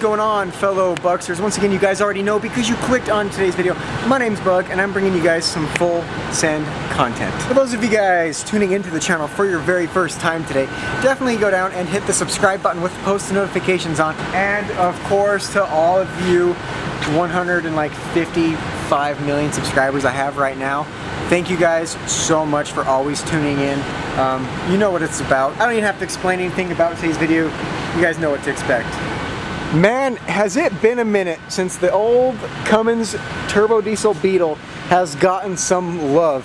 going on, fellow Bucksters? Once again, you guys already know because you clicked on today's video. My name's Bug, and I'm bringing you guys some full send content. For those of you guys tuning into the channel for your very first time today, definitely go down and hit the subscribe button with post notifications on. And of course, to all of you 155 million subscribers I have right now, thank you guys so much for always tuning in. You know what it's about. I don't even have to explain anything about today's video. You guys know what to expect. Man, has it been a minute since the old Cummins turbo diesel Beetle has gotten some love.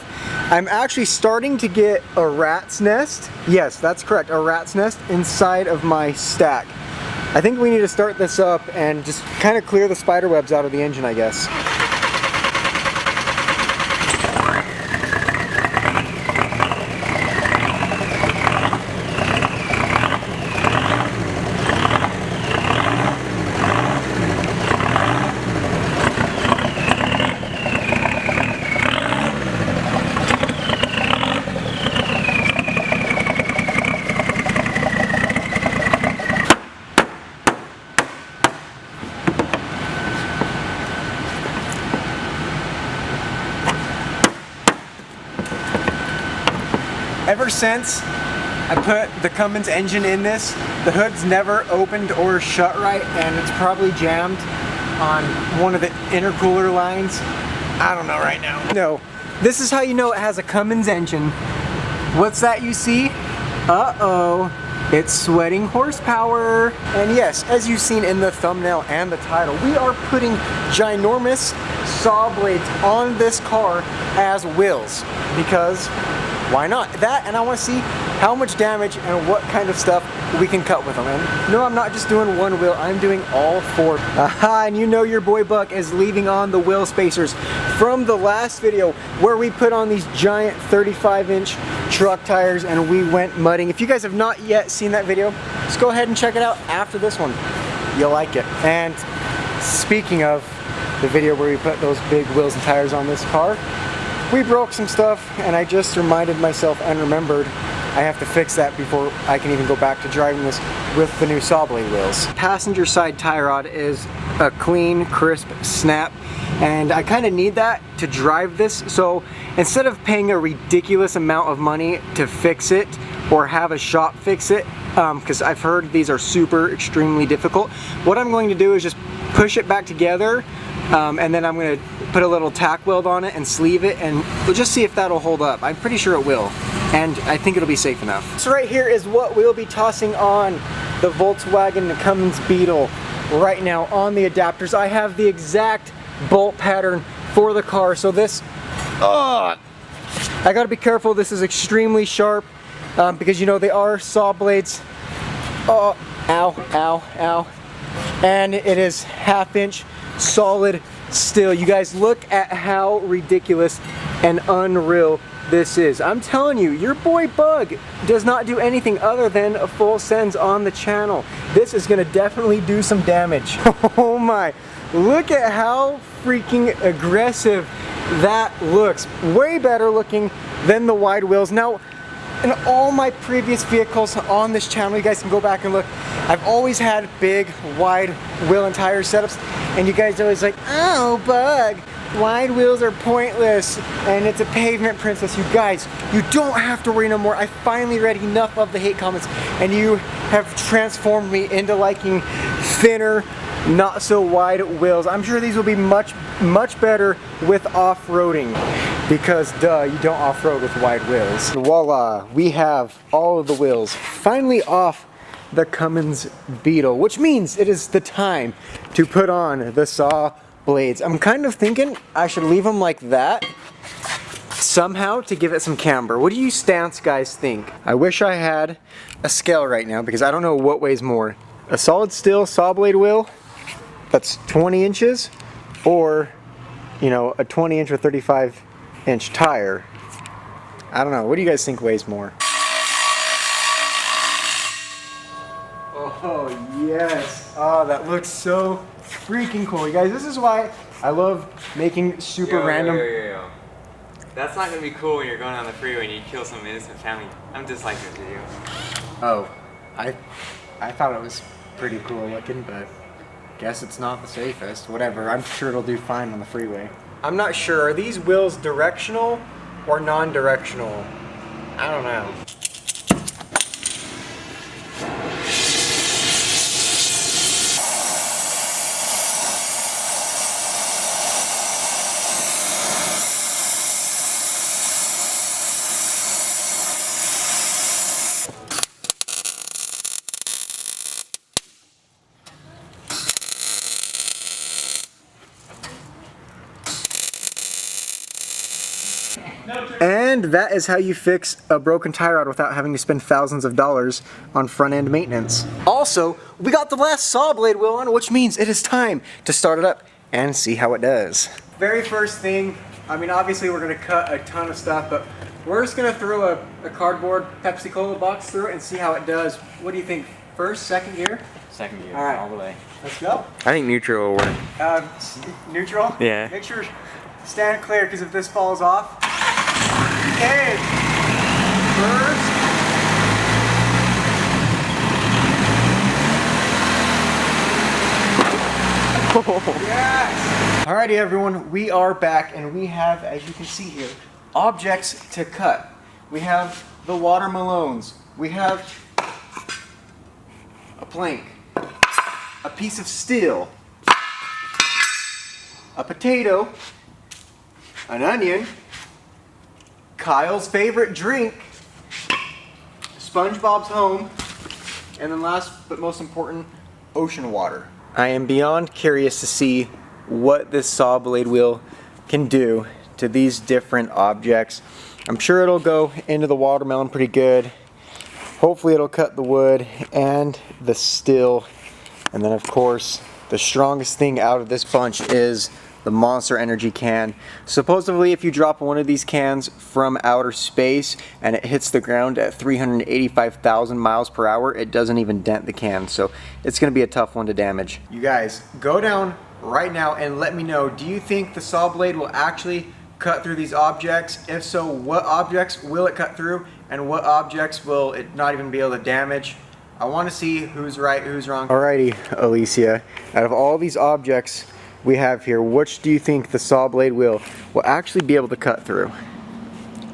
I'm actually starting to get a rat's nest. Yes, that's correct, a rat's nest inside of my stack. I think we need to start this up and just kind of clear the spider webs out of the engine, I guess. Ever since I put the Cummins engine in this, the hood's never opened or shut right, and it's probably jammed on one of the intercooler lines. I don't know right now. No, this is how you know it has a Cummins engine. What's that you see? Uh-oh, it's sweating horsepower. And yes, as you've seen in the thumbnail and the title, we are putting ginormous saw blades on this car as wheels, because why not? That, and I want to see how much damage and what kind of stuff we can cut with them. And no, I'm not just doing one wheel, I'm doing all four. Aha, and you know your boy Buck is leaving on the wheel spacers from the last video where we put on these giant 35-inch truck tires and we went mudding. If you guys have not yet seen that video, just go ahead and check it out after this one. You'll like it. And speaking of the video where we put those big wheels and tires on this car, we broke some stuff, and I just reminded myself and remembered I have to fix that before I can even go back to driving this with the new saw blade wheels. Passenger side tie rod is a clean, crisp snap, and I kind of need that to drive this, so instead of paying a ridiculous amount of money to fix it or have a shop fix it, because I've heard these are super extremely difficult, what I'm going to do is just push it back together, and then I'm going to put a little tack weld on it and sleeve it, and we'll just see if that'll hold up. I'm pretty sure it will, and I think it'll be safe enough. So right here is what we'll be tossing on the Volkswagen Cummins Beetle right now on the adapters. I have the exact bolt pattern for the car, so this, I gotta be careful, this is extremely sharp, because you know they are saw blades. Oh, ow, ow, ow. And it is 1/2 inch solid steel. You guys, look at how ridiculous and unreal this is. I'm telling you, your boy Bug does not do anything other than full sends on the channel. This is gonna definitely do some damage. Oh my, look at how freaking aggressive that looks. Way better looking than the wide wheels. Now, in all my previous vehicles on this channel, you guys can go back and look, I've always had big, wide wheel and tire setups, and you guys are always like, oh, Bug, wide wheels are pointless, and it's a pavement princess. You guys, you don't have to worry no more. I finally read enough of the hate comments, and you have transformed me into liking thinner, not so wide wheels. I'm sure these will be much better with off-roading, because duh, you don't off-road with wide wheels. Voila, we have all of the wheels finally off the Cummins Beetle, which means it is the time to put on the saw blades. I'm kind of thinking I should leave them like that somehow to give it some camber. What do you stance guys think? I wish I had a scale right now, because I don't know what weighs more. A solid steel saw blade wheel that's 20 inches, or, you know, a 20 inch or 35 inch tire. I don't know. What do you guys think weighs more? Oh yes. Oh, that looks so freaking cool. You guys, this is why I love making super random. Yo. That's not gonna be cool when you're going on the freeway and you kill some innocent family. I'm disliking this video. Oh, I thought it was pretty cool looking, but Guess it's not the safest. Whatever, I'm sure it'll do fine on the freeway. I'm not sure, are these wheels directional or non-directional? I don't know. And that is how you fix a broken tie rod without having to spend thousands of dollars on front end maintenance. Also, we got the last saw blade wheel on, which means it is time to start it up and see how it does. Very first thing, I mean obviously we're gonna cut a ton of stuff, but we're just gonna throw a cardboard Pepsi Cola box through it and see how it does. What do you think? First, second gear? Second gear, All right. all the way. Let's go. I think neutral will work. Neutral? Yeah. Make sure stand clear, because if this falls off. Okay. First. Yes. Alrighty everyone, we are back and we have, as you can see here, objects to cut. We have the water Malones. We have a plank, a piece of steel, a potato, an onion, Kyle's favorite drink, SpongeBob's home, and then last but most important, ocean water. I am beyond curious to see what this saw blade wheel can do to these different objects. I'm sure it'll go into the watermelon pretty good. Hopefully it'll cut the wood and the steel. And then of course, the strongest thing out of this bunch is the Monster Energy can. Supposedly if you drop one of these cans from outer space and it hits the ground at 385,000 miles per hour, it doesn't even dent the can. So it's gonna be a tough one to damage. You guys, go down right now and let me know, do you think the saw blade will actually cut through these objects? If so, what objects will it cut through and what objects will it not even be able to damage? I want to see who's right, who's wrong. Alrighty, Alicia, out of all these objects we have here, which do you think the saw blade will actually be able to cut through?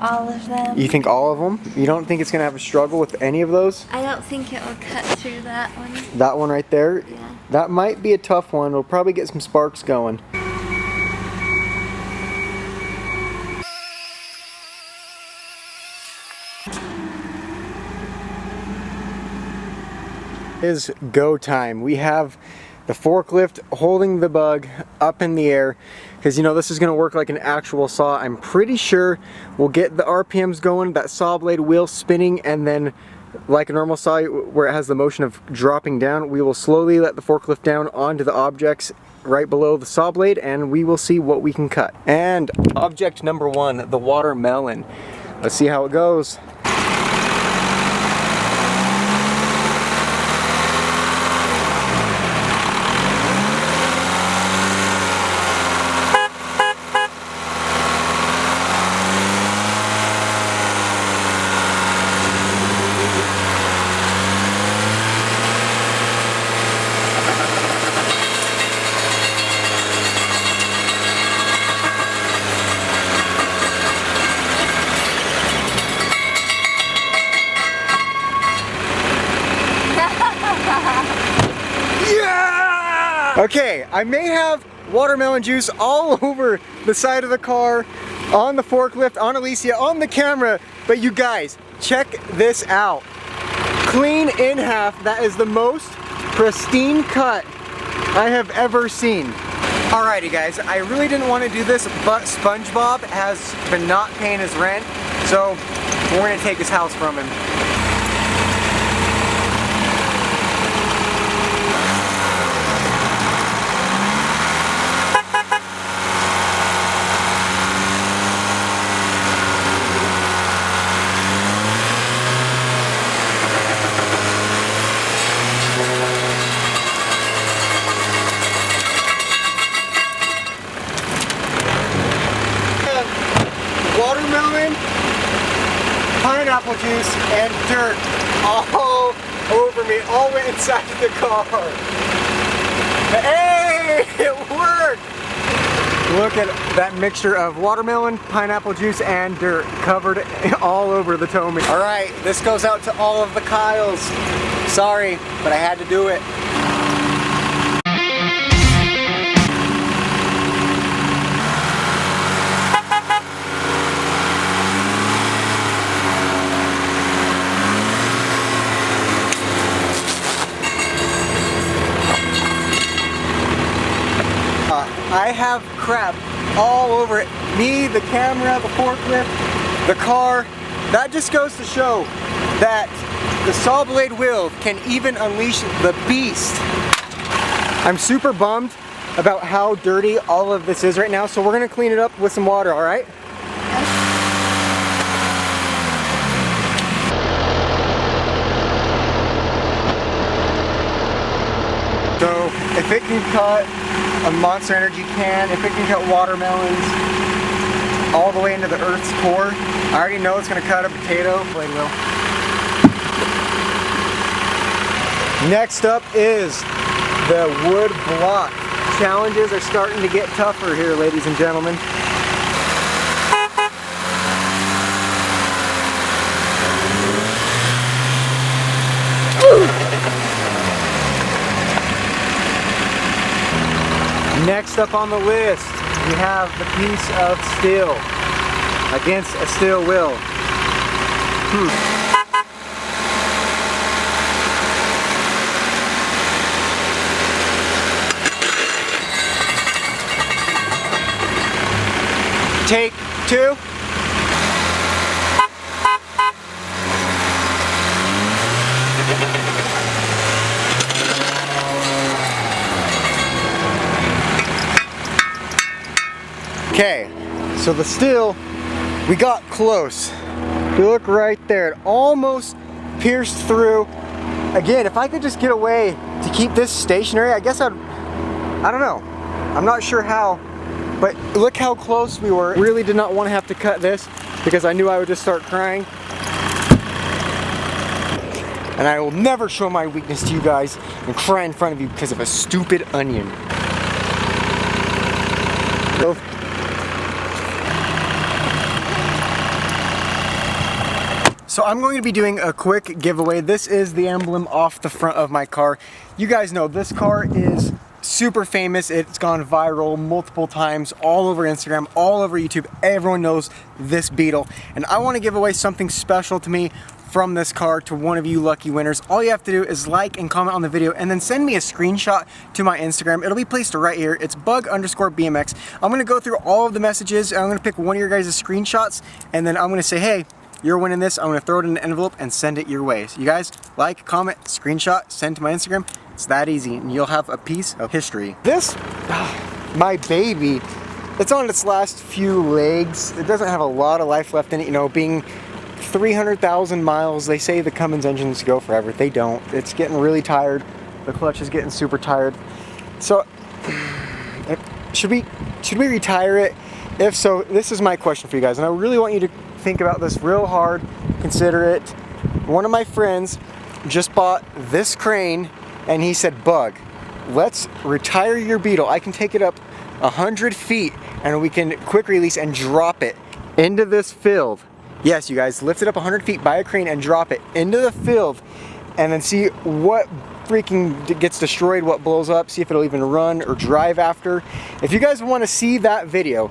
All of them. You think all of them? You don't think it's going to have a struggle with any of those? I don't think it will cut through that one. That one right there? Yeah. That might be a tough one. It'll probably get some sparks going. It is go time. We have the forklift holding the bug up in the air because you know this is going to work like an actual saw. I'm pretty sure we'll get the RPMs going, that saw blade wheel spinning, and then like a normal saw where it has the motion of dropping down, we will slowly let the forklift down onto the objects right below the saw blade and we will see what we can cut. And object number one, the watermelon. Let's see how it goes. Okay, I may have watermelon juice all over the side of the car, on the forklift, on Alicia, on the camera, but you guys, check this out. Clean in half, that is the most pristine cut I have ever seen. Alrighty guys, I really didn't want to do this, but SpongeBob has been not paying his rent, so we're going to take his house from him. Watermelon, pineapple juice, and dirt all over me, all went inside the car. Hey, it worked! Look at that mixture of watermelon, pineapple juice, and dirt covered all over the Tomy. All right, this goes out to all of the Kyles. Sorry, but I had to do it. I have crap all over it. Me, the camera, the forklift, the car. That just goes to show that the saw blade wheel can even unleash the beast. I'm super bummed about how dirty all of this is right now, so we're gonna clean it up with some water, all right? So if it can cut a Monster Energy can, if it can cut watermelons all the way into the Earth's core, I already know it's gonna cut a potato blade wheel. Next up is the wood block. Challenges are starting to get tougher here, ladies and gentlemen. Next up on the list, we have the piece of steel against a steel wheel. Take two. Okay, so the steel, we got close. If you look right there, it almost pierced through. Again, if I could just get away to keep this stationary, I guess I don't know. I'm not sure how, but look how close we were. Really did not want to have to cut this because I knew I would just start crying. And I will never show my weakness to you guys and cry in front of you because of a stupid onion. So, So I'm going to be doing a quick giveaway. This is the emblem off the front of my car. You guys know this car is super famous. It's gone viral multiple times all over Instagram, all over YouTube. Everyone knows this Beetle. And I want to give away something special to me from this car to one of you lucky winners. All you have to do is like and comment on the video and then send me a screenshot to my Instagram. It'll be placed right here. It's bug_BMX. I'm going to go through all of the messages and I'm going to pick one of your guys' screenshots and then I'm going to say, hey, you're winning this. I'm going to throw it in an envelope and send it your way. So you guys, like, comment, screenshot, send to my Instagram. It's that easy and you'll have a piece of history. This, my baby, it's on its last few legs. It doesn't have a lot of life left in it, you know, being 300,000 miles. They say the Cummins engines go forever. They don't. It's getting really tired. The clutch is getting super tired. So, should we retire it? If so, this is my question for you guys, and I really want you to think about this real hard, consider it. One of my friends just bought this crane and he said, Bug, let's retire your Beetle. I can take it up 100 feet and we can quick release and drop it into this field. Yes, you guys, lift it up 100 feet by a crane and drop it into the field and then see what freaking gets destroyed, what blows up, see if it'll even run or drive after. If you guys want to see that video,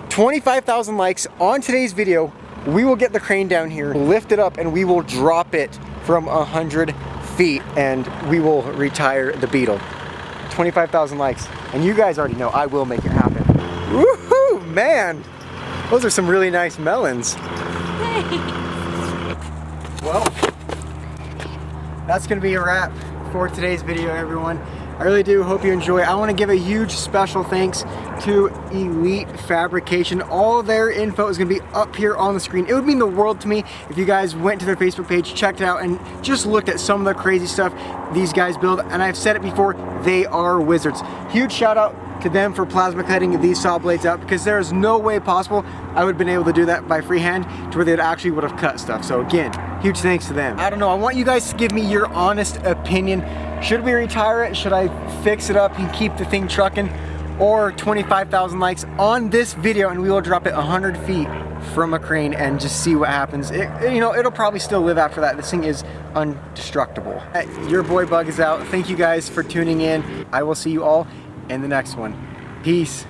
25,000 likes on today's video, we will get the crane down here, lift it up, and we will drop it from 100 feet and we will retire the Beetle. 25,000 likes. And you guys already know I will make it happen. Woohoo, man! Those are some really nice melons. Well, that's gonna be a wrap for today's video, everyone. I really do hope you enjoy. I want to give a huge special thanks to Elite Fabrication. All their info is going to be up here on the screen. It would mean the world to me if you guys went to their Facebook page, checked it out, and just looked at some of the crazy stuff these guys build. And I've said it before, they are wizards. Huge shout out to them for plasma cutting these saw blades out, because there is no way possible I would have been able to do that by freehand to where they actually would have cut stuff. So again, huge thanks to them. I don't know, I want you guys to give me your honest opinion. Should we retire it? Should I fix it up and keep the thing trucking? Or 25,000 likes on this video and we will drop it 100 feet from a crane and just see what happens. You know, it'll probably still live after that. This thing is indestructible. Your boy Bug is out. Thank you guys for tuning in. I will see you all in the next one. Peace.